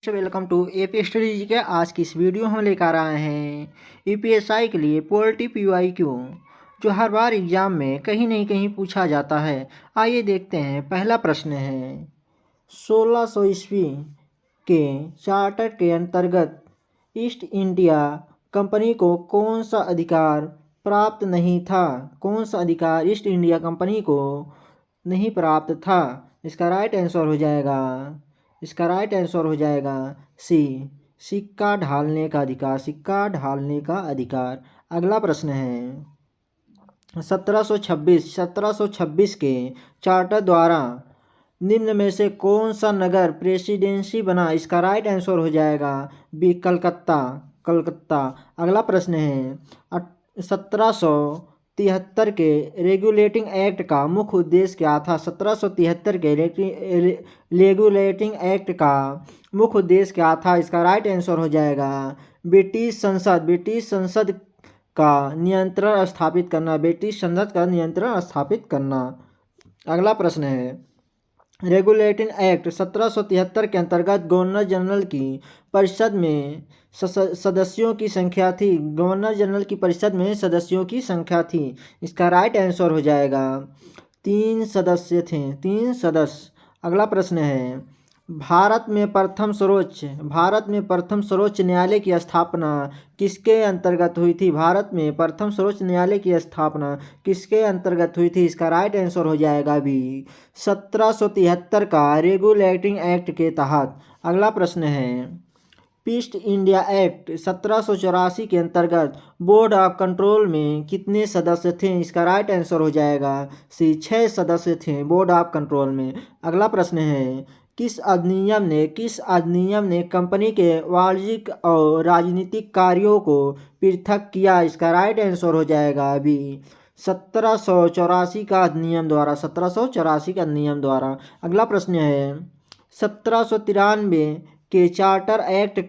Welcome to AP studies के आज की इस वीडियो हम लेकर आए हैं यूपीएसआई के लिए पॉलिटी पीवाईक्यू जो हर बार एग्जाम में कहीं नहीं कहीं पूछा जाता है। आइए देखते हैं। पहला प्रश्न है 1600 ईस्वी के चार्टर के अंतर्गत ईस्ट इंडिया कंपनी को कौन सा अधिकार प्राप्त नहीं था। कौन सा अधिकार ईस्ट इंडिया कंपनी को नहीं प्राप्त था। इसका राइट आंसर हो जाएगा सी, सिक्का ढालने का अधिकार। सिक्का ढालने का अधिकार। अगला प्रश्न है 1726 के चार्टर द्वारा निम्न में से कौन सा नगर प्रेसिडेंसी बना। इसका राइट आंसर हो जाएगा बी, कलकत्ता। अगला प्रश्न है 1773 के रेगुलेटिंग एक्ट का मुख्य उद्देश्य क्या था। 1773 के रेगुलेटिंग एक्ट का मुख्य उद्देश्य क्या था। इसका राइट आंसर हो जाएगा ब्रिटिश संसद का नियंत्रण स्थापित करना। ब्रिटिश संसद का नियंत्रण स्थापित करना। अगला प्रश्न है रेगुलेटिंग एक्ट 1773 के अंतर्गत गवर्नर जनरल की परिषद में सदस्यों की संख्या थी। गवर्नर जनरल की परिषद में सदस्यों की संख्या थी। इसका राइट आंसर हो जाएगा 3 सदस्य थे, 3 सदस्य। अगला प्रश्न है भारत में प्रथम सर्वोच्च न्यायालय की स्थापना किसके अंतर्गत हुई थी। भारत में प्रथम सर्वोच्च न्यायालय की स्थापना किसके अंतर्गत हुई थी। इसका राइट आंसर हो जाएगा बी, 1773 का रेगुलेटिंग एक्ट के तहत। अगला प्रश्न है ईस्ट इंडिया एक्ट 1784 के अंतर्गत बोर्ड ऑफ कंट्रोल में कितने सदस्य थे। इसका राइट आंसर हो जाएगा सी, 6 सदस्य थे बोर्ड ऑफ कंट्रोल में। अगला प्रश्न है किस अधिनियम ने कंपनी के वाणिज्यिक और राजनीतिक कार्यों को पृथक किया। इसका राइट आंसर हो जाएगा बी, 1784 का अधिनियम द्वारा। 1784 के अधिनियम द्वारा। अगला प्रश्न है 1793 के चार्टर एक्ट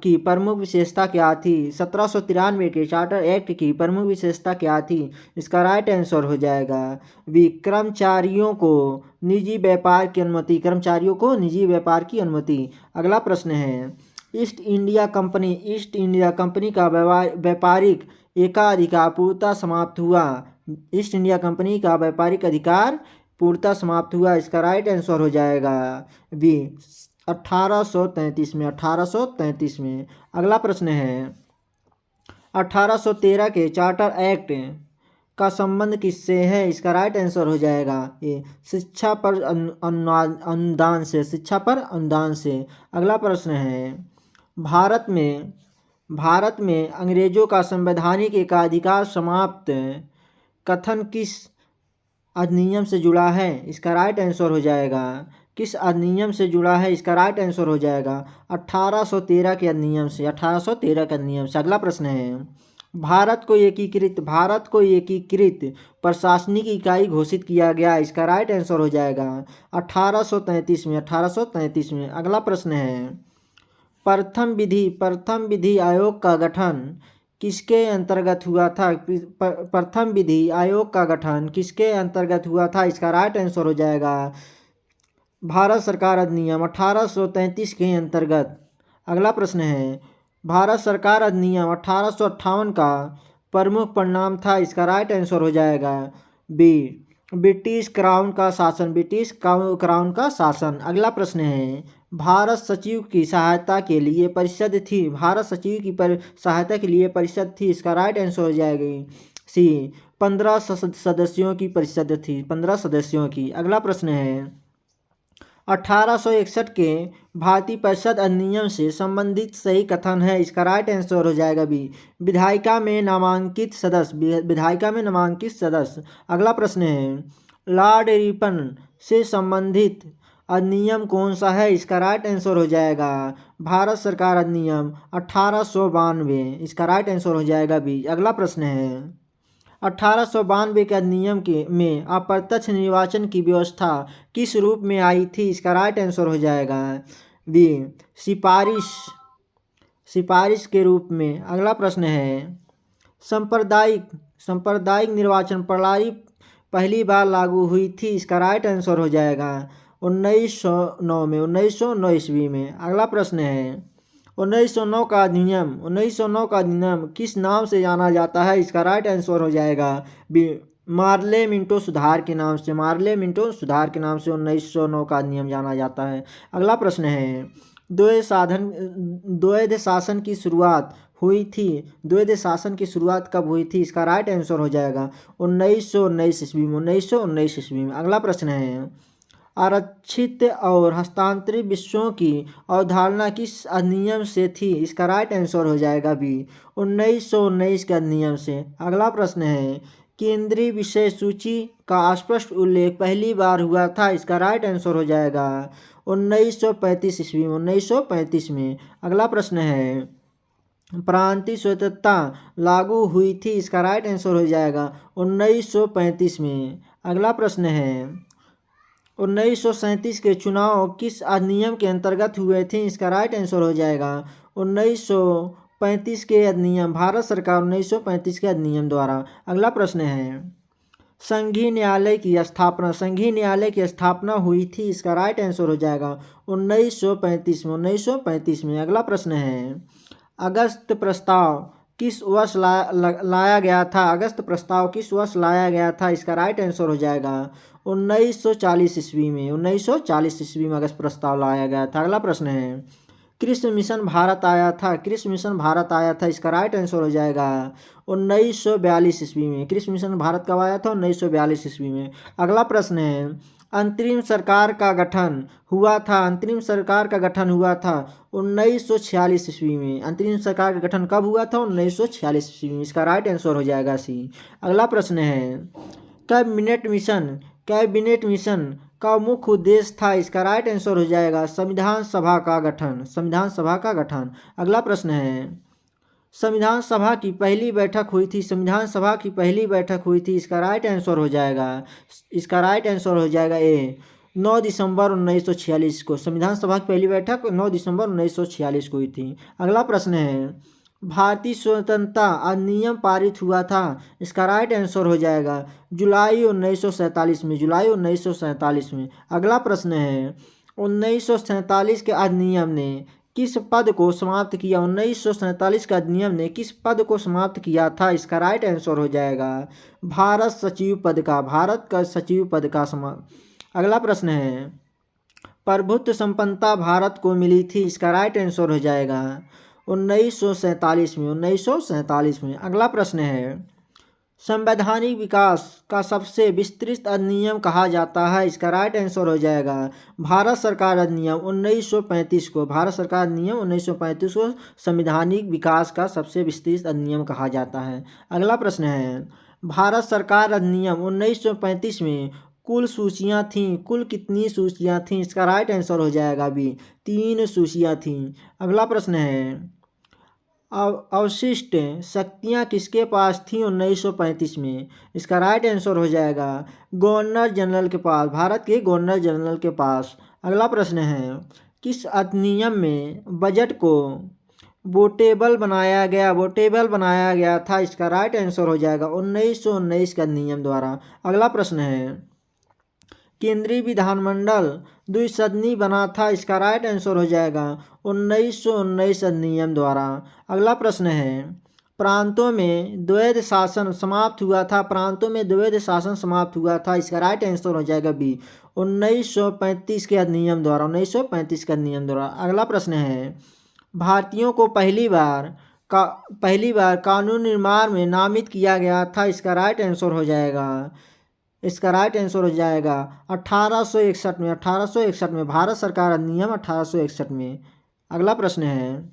की प्रमुख विशेषता क्या थी। 1793 के चार्टर एक्ट की प्रमुख विशेषता क्या थी। इसका राइट आंसर हो जाएगा बी, कर्मचारियों को निजी व्यापार की अनुमति। अगला प्रश्न है ईस्ट इंडिया कंपनी का व्यापारिक एकाधिकार पूर्णतः समाप्त हुआ। ईस्ट इंडिया कंपनी का व्यापारिक अधिकार पूर्णतः समाप्त हुआ। इसका राइट आंसर हो जाएगा बी, 1833 में। अगला प्रश्न है 1813 के चार्टर एक्ट का संबंध किससे है। इसका राइट आंसर हो जाएगा ए, शिक्षा पर अनुदान से। अगला प्रश्न है भारत में अंग्रेजों का संवैधानिक एकाधिकार समाप्त कथन किस अधिनियम से जुड़ा है। इसका राइट आंसर हो जाएगा किस अधिनियम से जुड़ा है। इसका राइट आंसर हो जाएगा 1813 के अधिनियम से। 1813 के अधिनियम से। अगला प्रश्न है भारत को एकीकृत प्रशासनिक इकाई घोषित किया गया। इसका राइट आंसर हो जाएगा 1833 में। 1833 में। अगला प्रश्न है प्रथम विधि आयोग का गठन किसके अंतर्गत हुआ था। प्रथम विधि आयोग का गठन किसके अंतर्गत हुआ था। इसका राइट आंसर हो जाएगा भारत सरकार अधिनियम 1833 के अंतर्गत। अगला प्रश्न है भारत सरकार अधिनियम 1858 का प्रमुख परिणाम था। इसका राइट आंसर हो जाएगा बी, ब्रिटिश क्राउन का शासन। अगला प्रश्न है भारत सचिव की सहायता के लिए परिषद थी। इसका राइट आंसर हो जाएगी सी, 15 सदस्यों की परिषद थी। 15 सदस्यों की। अगला प्रश्न है 1861 के भारतीय परिषद अधिनियम से संबंधित सही कथन है। इसका राइट आंसर हो जाएगा बी, विधायिका में नामांकित सदस्य। अगला प्रश्न है लॉर्ड रिपन से संबंधित अधिनियम कौन सा है। इसका राइट आंसर हो जाएगा भारत सरकार अधिनियम 1892। इसका राइट आंसर हो जाएगा बी। अगला प्रश्न है 1892 के अधिनियम में अप्रत्यक्ष निर्वाचन की व्यवस्था किस रूप में आई थी। इसका राइट आंसर हो जाएगा बी, सिफारिश के रूप में। अगला प्रश्न है सांप्रदायिक निर्वाचन प्रणाली पहली बार लागू हुई थी। इसका राइट आंसर हो जाएगा 1909 में, 1909 ईस्वी में। अगला प्रश्न है 1909 का अधिनियम, 1909 का अधिनियम किस नाम से जाना जाता है? इसका राइट आंसर हो जाएगा बी, मार्ले मिंटो सुधार के नाम से। मार्ले मिंटो सुधार के नाम से 1909 का अधिनियम जाना जाता है। अगला प्रश्न है द्वैध शासन की शुरुआत हुई थी, द्वैध शासन की शुरुआत कब हुई थी? इसका राइट आंसर हो जाएगा 1919 ईस्वी में, 1919 ईस्वी में। अगला प्रश्न है आरक्षित और हस्तांतरित विषयों की अवधारणा किस अधिनियम से थी? इसका राइट आंसर हो जाएगा बी, 1919 के अधिनियम से। अगला प्रश्न है केंद्रीय विषय सूची का स्पष्ट उल्लेख पहली बार हुआ था? इसका राइट आंसर हो जाएगा 1935 ईस्वी में, 1935 में। अगला प्रश्न है प्रांतीय स्वतंत्रता लागू हुई थी? इसका राइट आंसर हो जाएगा 1935 में। अगला प्रश्न है 1937 के चुनाव किस अधिनियम के अंतर्गत हुए थे? इसका राइट आंसर हो जाएगा 1935 के अधिनियम, भारत सरकार 1935 के अधिनियम द्वारा। अगला प्रश्न है संघीय न्यायालय की स्थापना, संघीय न्यायालय की स्थापना हुई थी? इसका राइट आंसर हो जाएगा 1935 में, 1935 में। अगला प्रश्न है अगस्त प्रस्ताव किस वर्ष लाया गया था? अगस्त प्रस्ताव किस वर्ष लाया गया था? इसका राइट आंसर हो जाएगा 1940 ईस्वी में, 1940 ईस्वी में अगस्त प्रस्ताव लाया गया था। अगला प्रश्न है कृषि मिशन भारत आया था, कृषि मिशन भारत आया था? इसका राइट आंसर हो जाएगा 1942 ईस्वी में। कृषि मिशन भारत कब आया था? 1942 ईस्वी में। अगला प्रश्न है अंतरिम सरकार का गठन हुआ था, अंतरिम सरकार का गठन हुआ था 1946 ईस्वी में। अंतरिम सरकार का गठन कब हुआ था? 1946 ईस्वी में। इसका राइट आंसर हो जाएगा सी। अगला प्रश्न है कैबिनेट मिशन, कैबिनेट मिशन का मुख्य उद्देश्य था? इसका राइट आंसर हो जाएगा संविधान सभा का गठन, संविधान सभा का गठन। अगला प्रश्न है संविधान सभा की पहली बैठक हुई थी, संविधान सभा की पहली बैठक हुई थी? इसका राइट आंसर हो जाएगा, इसका राइट आंसर हो जाएगा ए, 9 दिसंबर 1946 को। संविधान सभा की पहली बैठक 9 दिसंबर 1946 को हुई थी। अगला प्रश्न है भारतीय स्वतंत्रता अधिनियम पारित हुआ था? इसका राइट आंसर हो जाएगा जुलाई 1947 में, जुलाई 1947 में। अगला प्रश्न है 1947 के अधिनियम ने किस पद को समाप्त किया? 1947 का अधिनियम ने किस पद को समाप्त किया था? इसका राइट आंसर हो जाएगा भारत सचिव पद का, भारत का सचिव पद का समाप्त। अगला प्रश्न है प्रभुत्व संपन्नता भारत को मिली थी? इसका राइट आंसर हो जाएगा 1947 में, 1947 में। अगला प्रश्न है संवैधानिक विकास का सबसे विस्तृत अधिनियम कहा जाता है? इसका राइट आंसर हो जाएगा भारत सरकार अधिनियम 1935 को, भारत सरकार अधिनियम 1935 को संवैधानिक विकास का सबसे विस्तृत अधिनियम कहा जाता है। अगला प्रश्न है भारत सरकार अधिनियम 1935 में कुल सूचियाँ थीं, कुल कितनी सूचियाँ थीं? इसका राइट आंसर हो जाएगा बी, 3 सूचियाँ थीं। अगला प्रश्न है अवशिष्ट शक्तियाँ किसके पास थी 1935 में? इसका राइट आंसर हो जाएगा गवर्नर जनरल के पास, भारत के गवर्नर जनरल के पास। अगला प्रश्न है किस अधिनियम में बजट को वोटेबल बनाया गया, वोटेबल बनाया गया था? इसका राइट आंसर हो जाएगा 1919 के अधिनियम द्वारा। अगला प्रश्न है केंद्रीय विधानमंडल द्विसदनी बना था? इसका राइट आंसर हो जाएगा 1919 अधिनियम द्वारा। अगला प्रश्न है प्रांतों में द्वैध शासन समाप्त हुआ था, प्रांतों में द्वैध शासन समाप्त हुआ था? इसका राइट आंसर हो जाएगा बी, 1935 के अधिनियम द्वारा, 1935 के अधिनियम द्वारा। अगला प्रश्न है भारतीयों को पहली बार कानून निर्माण में नामित किया गया था? इसका राइट आंसर हो जाएगा, इसका राइट आंसर हो जाएगा 1861 में, 1861 में भारत सरकार अधिनियम 1861 में। अगला प्रश्न है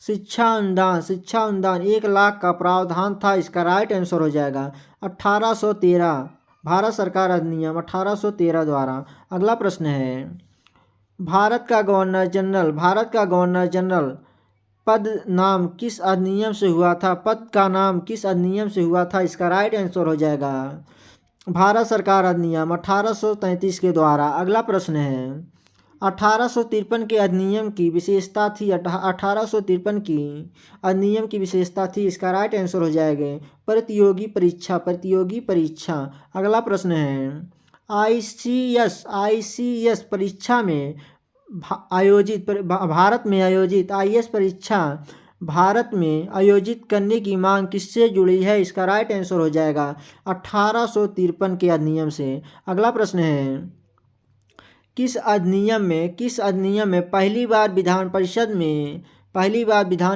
शिक्षा अनुदान, शिक्षा अनुदान 1 लाख का प्रावधान था? इसका राइट आंसर हो जाएगा 1813, भारत सरकार अधिनियम 1813 द्वारा। अगला प्रश्न है भारत का गवर्नर जनरल, भारत का गवर्नर जनरल पद नाम किस अधिनियम से हुआ था? पद का नाम किस अधिनियम से हुआ था? इसका राइट आंसर हो जाएगा भारत सरकार अधिनियम 1833 के द्वारा। अगला प्रश्न है 1853 के अधिनियम की विशेषता थी, 1853 की अधिनियम की विशेषता थी? इसका राइट आंसर हो जाएगा प्रतियोगी परीक्षा, प्रतियोगी परीक्षा। अगला प्रश्न है आईसीएस परीक्षा में भारत में आयोजित आईएएस परीक्षा भारत में आयोजित करने की मांग किससे जुड़ी है? इसका राइट आंसर हो जाएगा 1853 के अधिनियम से। अगला प्रश्न है, किस अधिनियम में पहली बार विधान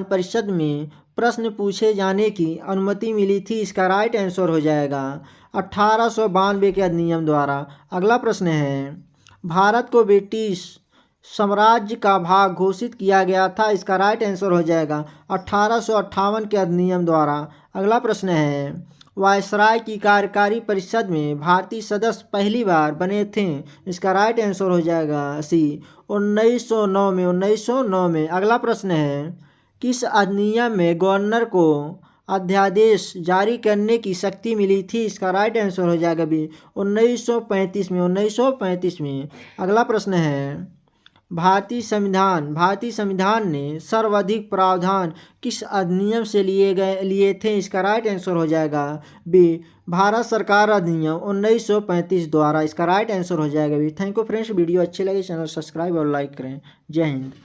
परिषद में प्रश्न पूछे जाने की अनुमति मिली थी? इसका राइट आंसर हो जाएगा 1892 के अधिनियम द्वारा। अगला प्रश्न है, भारत को ब्रिटिश साम्राज्य का भाग घोषित किया गया था? इसका राइट आंसर हो जाएगा 1858 के अधिनियम द्वारा। अगला प्रश्न है, वायसराय की कार्यकारी परिषद में भारतीय सदस्य पहली बार बने थे? इसका राइट आंसर हो जाएगा सी 1909 में। अगला प्रश्न है, किस अधिनियम में गवर्नर को अध्यादेश जारी करने की शक्ति मिली थी? इसका राइट आंसर हो जाएगा बी 1935 में। अगला प्रश्न है, भारतीय संविधान ने सर्वाधिक प्रावधान किस अधिनियम से लिए थे? इसका राइट आंसर हो जाएगा बी भारत सरकार अधिनियम 1935 द्वारा। इसका राइट आंसर हो जाएगा B. Thank you friends, video अच्छी लगी चैनल सब्सक्राइब और लाइक करें। जय हिंद।